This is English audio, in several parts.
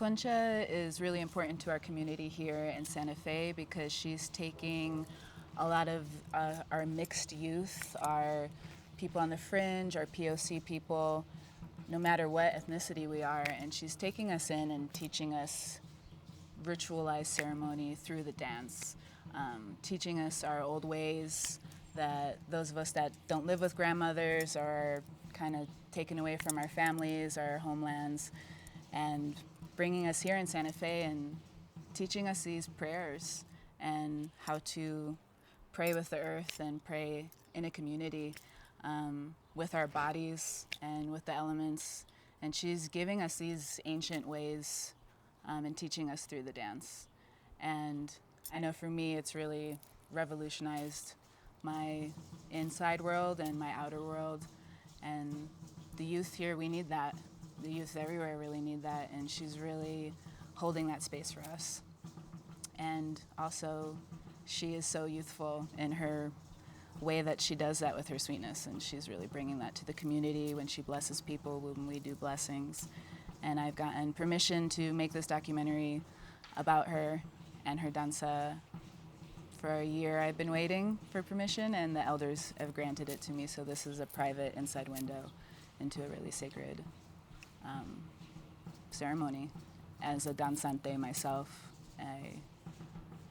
Concha is really important to our community here in Santa Fe because she's taking a lot of our mixed youth, our people on the fringe, our POC people, no matter what ethnicity we are, and she's taking us in and teaching us ritualized ceremony through the dance, teaching us our old ways that those of us that don't live with grandmothers are kind of taken away from our families, our homelands, and bringing us here in Santa Fe and teaching us these prayers and how to pray with the earth and pray in a community with our bodies and with the elements. And she's giving us these ancient ways and teaching us through the dance. And I know for me, it's really revolutionized my inside world and my outer world. And the youth here, we need that. The youth everywhere really need that, and she's really holding that space for us. And also, she is so youthful in her way that she does that with her sweetness, and she's really bringing that to the community when she blesses people, when we do blessings. And I've gotten permission to make this documentary about her and her danza. For a year I've been waiting for permission, and the elders have granted it to me, so this is a private inside window into a really sacred ceremony. As a danzante myself, I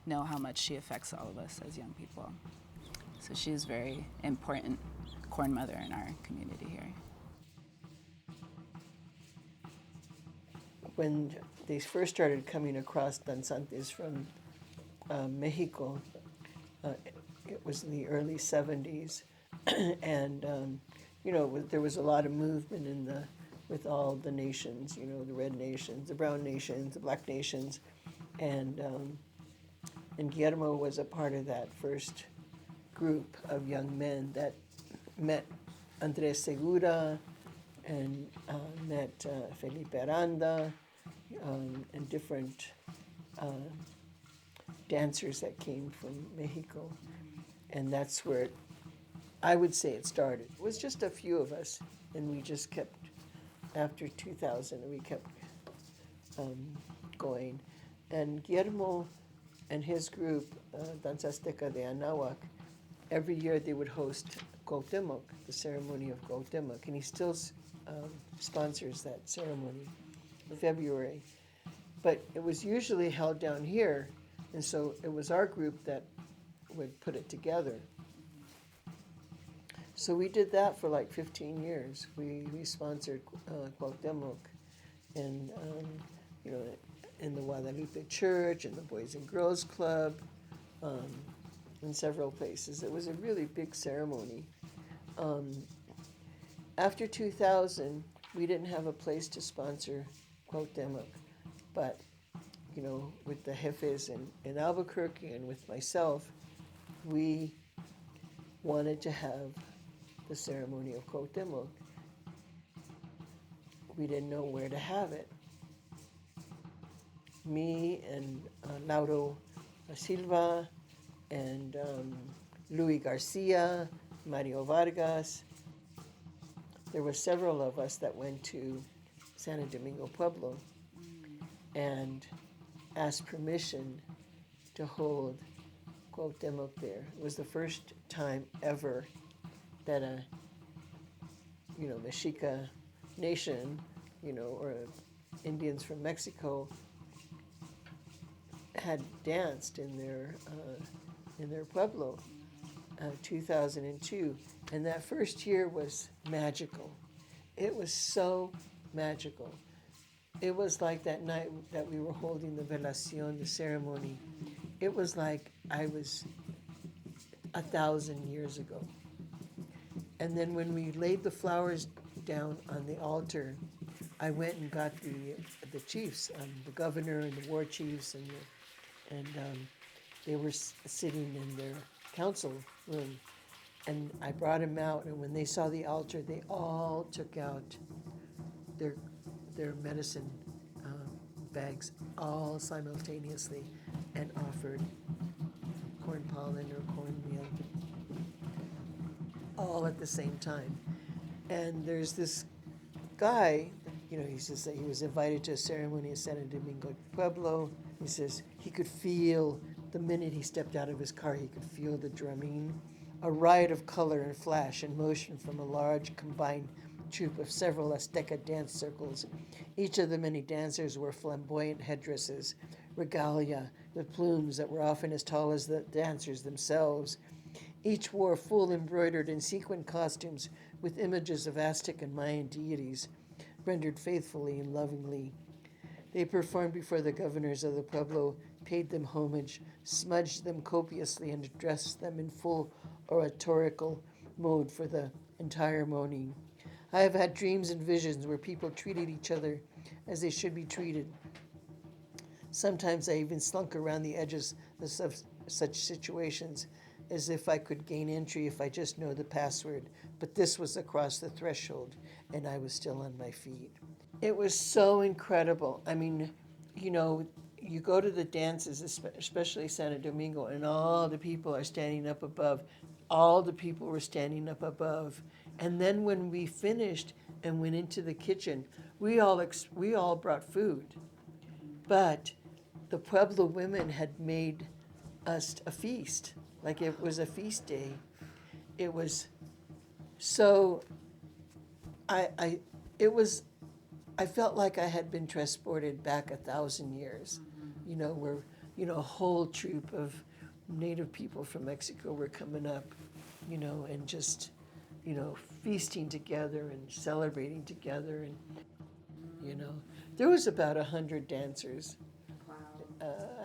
know how much she affects all of us as young people. So she's a very important corn mother in our community here. When they first started coming across danzantes from Mexico, it was in the early 70s, and there was a lot of movement with all the nations, the red nations, the brown nations, the black nations, and Guillermo was a part of that first group of young men that met Andres Segura and met Felipe Aranda and different dancers that came from Mexico. And that's where I would say it started. It was just a few of us, and we just kept, after 2000, we kept going. And Guillermo and his group, Danza Azteca de Anahuac, every year they would host Cuauhtémoc, the ceremony of Cuauhtémoc, and he still sponsors that ceremony in February. But it was usually held down here, and so it was our group that would put it together. So we did that for like 15 years. We sponsored Cuauhtémoc, and in the Guadalupe Church, and the Boys and Girls Club, in several places. It was a really big ceremony. After 2000, we didn't have a place to sponsor Cuauhtémoc, but with the jefes in Albuquerque and with myself, we wanted to have the ceremony of Cuauhtémoc. We didn't know where to have it. Me and Lauro Silva and Luis Garcia, Mario Vargas. There were several of us that went to Santo Domingo Pueblo and asked permission to hold Cuauhtémoc there. It was the first time ever that a Mexica nation, or Indians from Mexico had danced in their pueblo, 2002, and that first year was magical. It was so magical. It was like that night that we were holding the velación, the ceremony. It was like I was 1,000 years ago. And then when we laid the flowers down on the altar, I went and got the chiefs, the governor and the war chiefs, and they were sitting in their council room. And I brought them out, and when they saw the altar, they all took out their medicine bags all simultaneously and offered corn pollen or cornmeal all at the same time. And there's this guy, He says that he was invited to a ceremony in Santo Domingo Pueblo. He says he could feel, the minute he stepped out of his car, he could feel the drumming. A riot of color and flash and motion from a large combined troupe of several Azteca dance circles. Each of the many dancers wore flamboyant headdresses, regalia, with plumes that were often as tall as the dancers themselves. Each wore full embroidered and sequined costumes with images of Aztec and Mayan deities, rendered faithfully and lovingly. They performed before the governors of the pueblo, paid them homage, smudged them copiously, and addressed them in full oratorical mode for the entire morning. I have had dreams and visions where people treated each other as they should be treated. Sometimes I even slunk around the edges of such situations, as if I could gain entry if I just know the password. But this was across the threshold, and I was still on my feet. It was so incredible. I mean, you go to the dances, especially Santo Domingo, and all the people are standing up above. All the people were standing up above. And then when we finished and went into the kitchen, we all brought food. But the Pueblo women had made us a feast, like it was a feast day. It was so, I it was, I felt like I had been transported back 1,000 years, where, a whole troop of native people from Mexico were coming up, and just, feasting together and celebrating together. And, there was about 100 dancers,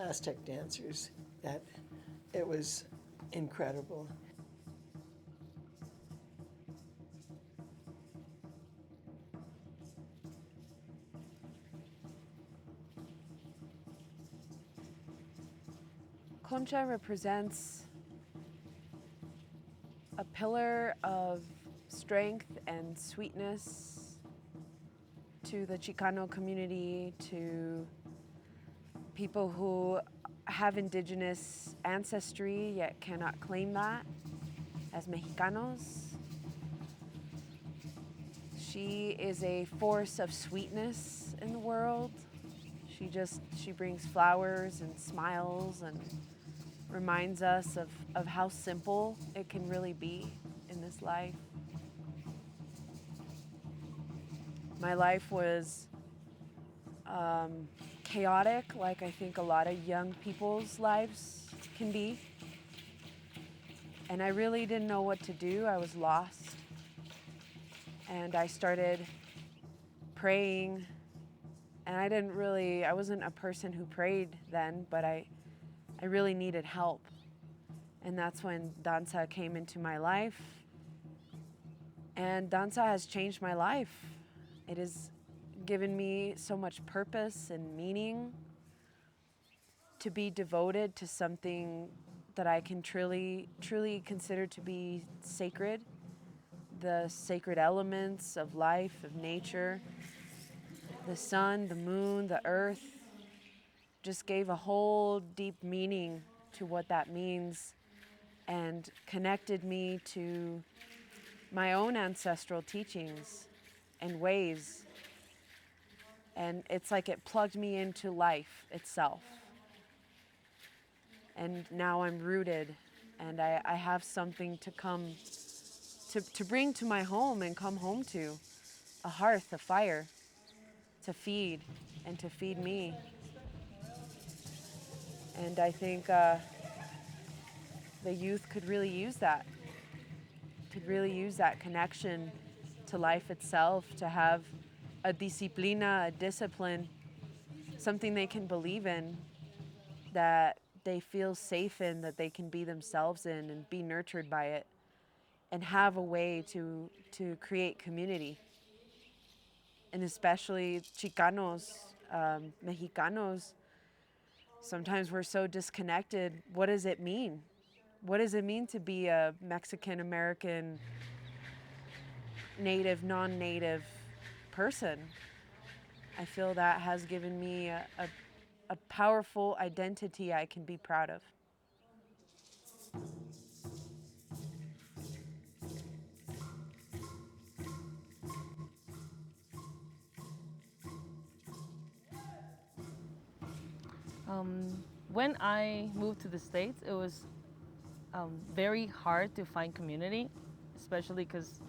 Aztec dancers, that it was incredible. Concha represents a pillar of strength and sweetness to the Chicano community, to people who have indigenous ancestry yet cannot claim that as Mexicanos. She is a force of sweetness in the world. She brings flowers and smiles and reminds us of how simple it can really be in this life. My life was chaotic, like I think a lot of young people's lives can be. And I really didn't know what to do. I was lost. And I started praying. And I wasn't a person who prayed then, but I really needed help. And that's when Danza came into my life. And Danza has changed my life. It has given me so much purpose and meaning to be devoted to something that I can truly consider to be sacred. The sacred elements of life, of nature, the sun, the moon, the earth, just gave a whole deep meaning to what that means and connected me to my own ancestral teachings and ways. And it's like it plugged me into life itself. And now I'm rooted, and I have something to come to bring to my home and come home to, a hearth, a fire, to feed and to feed me. And I think the youth could really use that, connection to life itself, to have a disciplina, a discipline, something they can believe in, that they feel safe in, that they can be themselves in and be nurtured by it, and have a way to create community. And especially Chicanos, Mexicanos, sometimes we're so disconnected. What does it mean? What does it mean to be a Mexican American, native, non-native person? I feel that has given me a powerful identity I can be proud of. When I moved to the States, it was very hard to find community, especially because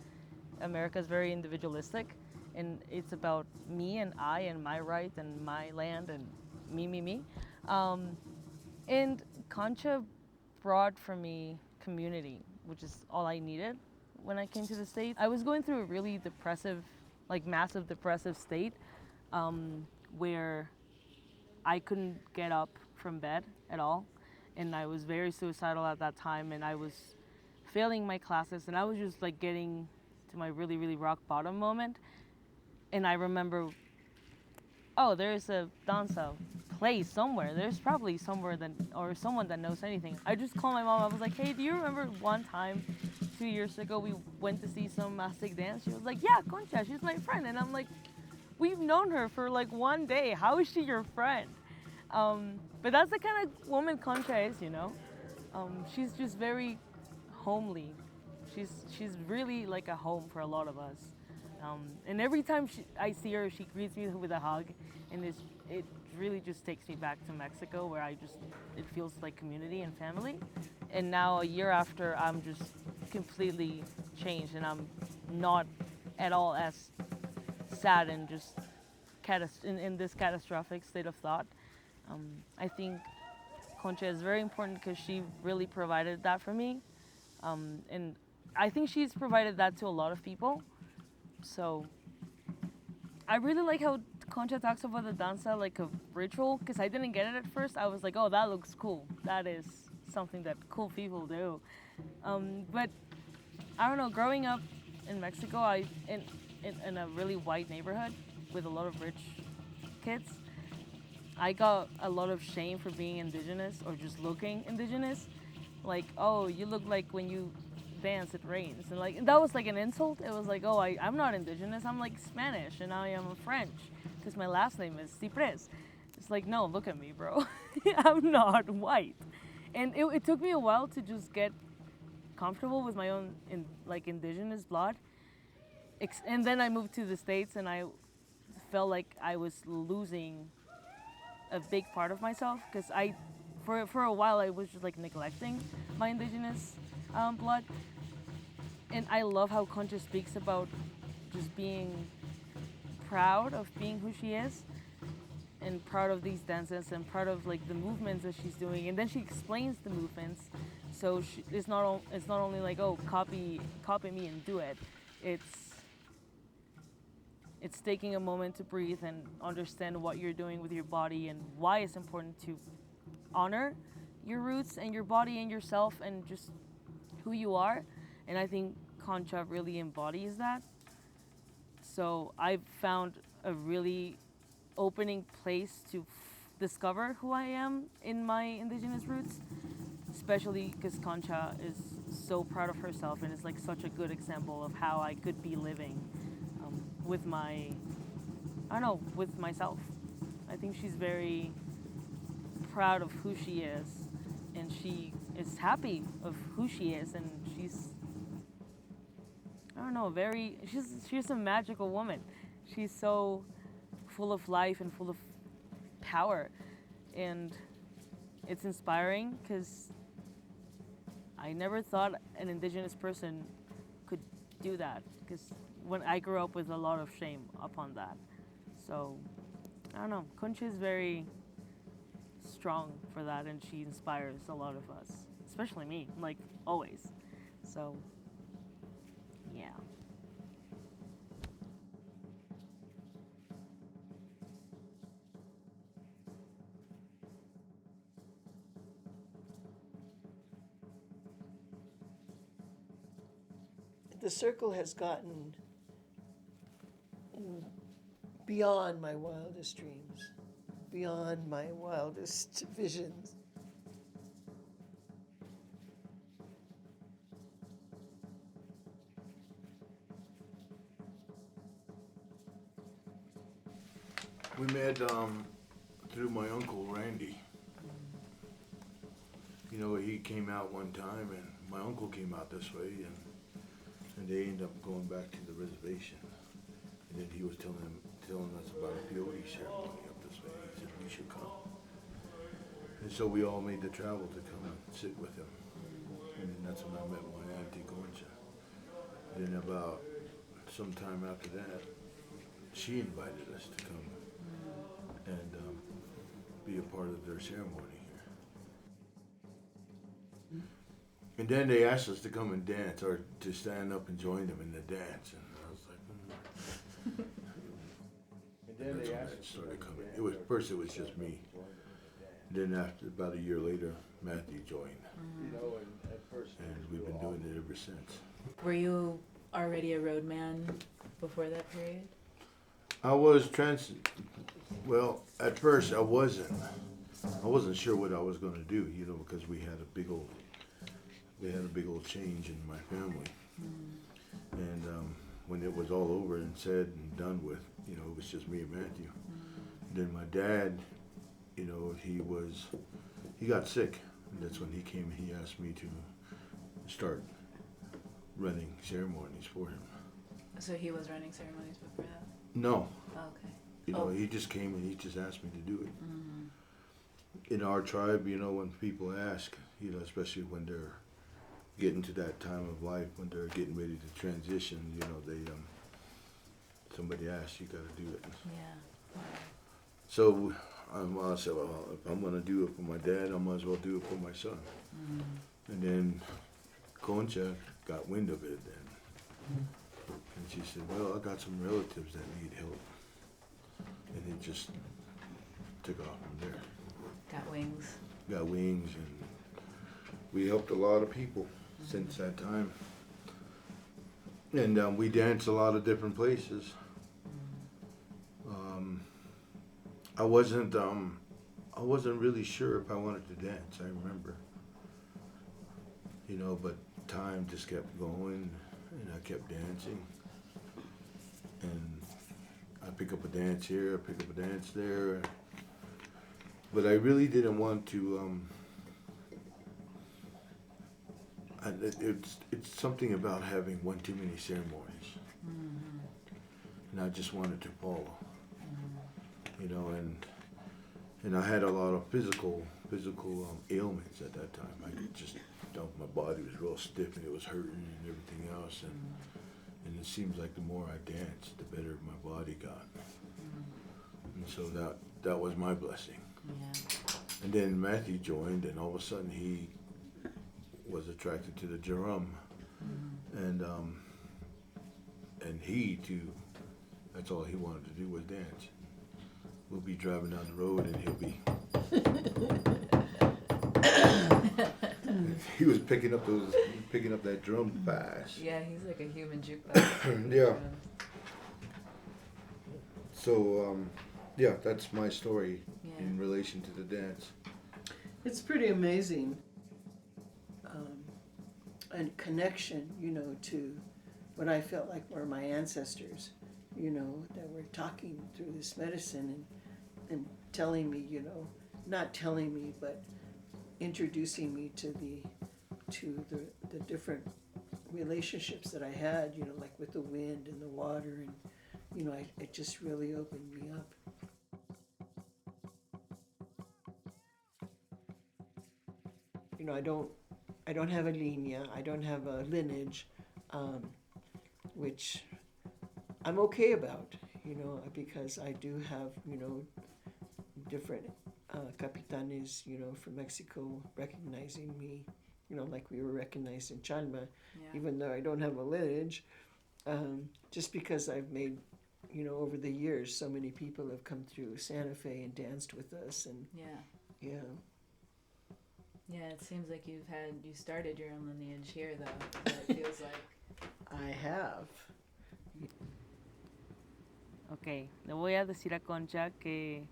America is very individualistic, and it's about me and I and my right and my land and me. Um, and Concha brought for me community, which is all I needed when I came to the States. I was going through a really depressive, like massive depressive state, where I couldn't get up from bed at all. And I was very suicidal at that time, and I was failing my classes, and I was just like getting to my really, really rock bottom moment. And I remember, oh, there's a Danza place somewhere. There's probably somewhere that, or someone that knows anything. I just called my mom. I was like, hey, do you remember one time 2 years ago we went to see some mastic dance? She was like, yeah, Concha, she's my friend. And I'm like, we've known her for like one day. How is she your friend? But that's the kind of woman Concha is, you know. She's just very homely. She's really like a home for a lot of us. And every time I see her, she greets me with a hug, and it really just takes me back to Mexico, where it feels like community and family. And now a year after, I'm just completely changed, and I'm not at all as sad and just in this catastrophic state of thought. I think Concha is very important because she really provided that for me. And I think she's provided that to a lot of people. So I really like how Concha talks about the danza like a ritual, because I didn't get it at first. I was like, oh, that looks cool. That is something that cool people do. But I don't know, growing up in Mexico, in a really white neighborhood with a lot of rich kids, I got a lot of shame for being indigenous or just looking indigenous. Like, oh, you look like when you dance it rains, and like that was like an insult. It was like, oh, I'm not indigenous, I'm like Spanish and I am French because my last name is Cipres. It's like, no, look at me, bro. I'm not white. And it took me a while to just get comfortable with my own indigenous blood. And then I moved to the States, and I felt like I was losing a big part of myself, because for a while I was just like neglecting my indigenous blood. And I love how Concha speaks about just being proud of being who she is, and proud of these dances, and proud of like the movements that she's doing. And then she explains the movements, so it's not only like, oh, copy me and do it. It's taking a moment to breathe and understand what you're doing with your body, and why it's important to honor your roots and your body and yourself and just who you are. And I think Concha really embodies that. So I've found a really opening place to discover who I am in my indigenous roots, especially because Concha is so proud of herself and is like such a good example of how I could be living with with myself. I think she's very proud of who she is, and she is happy of who she is, and she's she's a magical woman. She's so full of life and full of power, and it's inspiring because I never thought an indigenous person could do that, because when I grew up with a lot of shame upon that. So I don't know, Concha is very strong for that, and she inspires a lot of us, especially me, like always. So yeah. The circle has gotten beyond my wildest dreams, beyond my wildest visions. We met through my uncle Randy. You know, he came out one time, and my uncle came out this way, and they ended up going back to the reservation. And then he was telling us about a peyote ceremony up this way. He said we should come. And so we all made the travel to come and sit with him. And then that's when I met my auntie Concha. Then about sometime after that, she invited us to come and be a part of their ceremony here. And then they asked us to come and dance or to stand up and join them in the dance. And I was like, And then they asked us started coming. First it was just me. Then after about a year later, Matthew joined. And we've been doing it ever since. Were you already a roadman before that period? I was well, at first I wasn't. I wasn't sure what I was going to do, because we had a big old change in my family. And when it was all over and said and done with, it was just me and Matthew. Then my dad, he got sick. And that's when he came and he asked me to start running ceremonies for him. So he was running ceremonies before that? No. Oh, okay. He just came and he just asked me to do it. In our tribe, when people ask, especially when they're getting to that time of life, when they're getting ready to transition, somebody asks, you got to do it. Yeah. So I said, well, if I'm going to do it for my dad, I might as well do it for my son. And then Concha got wind of it, and she said, well, I got some relatives that need help. And it just took off from there. Got wings. Got wings, and we helped a lot of people since that time. And we danced a lot of different places. I wasn't really sure if I wanted to dance, I remember. But time just kept going, and I kept dancing. And I pick up a dance here, I pick up a dance there. But I really didn't want to, it's something about having one too many ceremonies. And I just wanted to follow. And I had a lot of physical ailments at that time. I just my body was real stiff and it was hurting and everything else. And it seems like the more I danced, the better my body got. And so that was my blessing. Yeah. And then Matthew joined, and all of a sudden he was attracted to the drum, and he too. That's all he wanted to do was dance. We'll be driving down the road, and he'll be. He was picking up that drum fast. Yeah, he's like a human jukebox. Yeah. So, that's my story in relation to the dance. It's pretty amazing. And connection, to what I felt like were my ancestors, that were talking through this medicine and telling me, not telling me, but introducing me to the different relationships that I had, like with the wind and the water, and it just really opened me up. I don't have a linea, I don't have a lineage, which I'm okay about, because I do have, different capitanes, from Mexico recognizing me, like we were recognized in Chalma, even though I don't have a lineage, just because I've made, over the years, so many people have come through Santa Fe and danced with us, and yeah. Yeah, it seems like you started your own lineage here, though. So it feels like. I have. Ok, le voy a decir a Concha que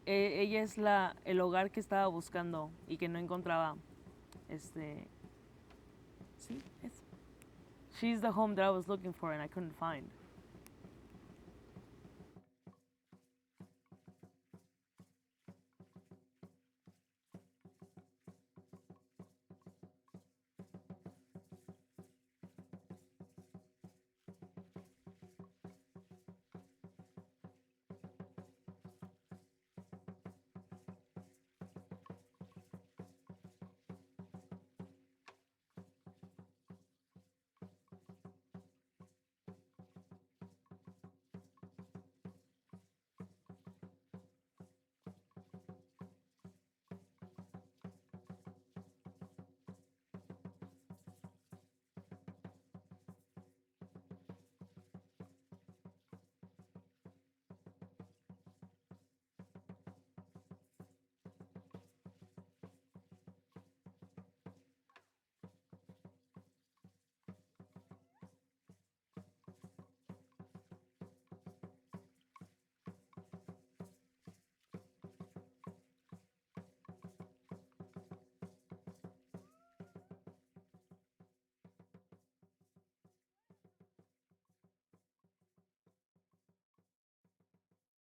ella es el hogar que estaba buscando y que no encontraba. Sí, she's the home that I was looking for and I couldn't find.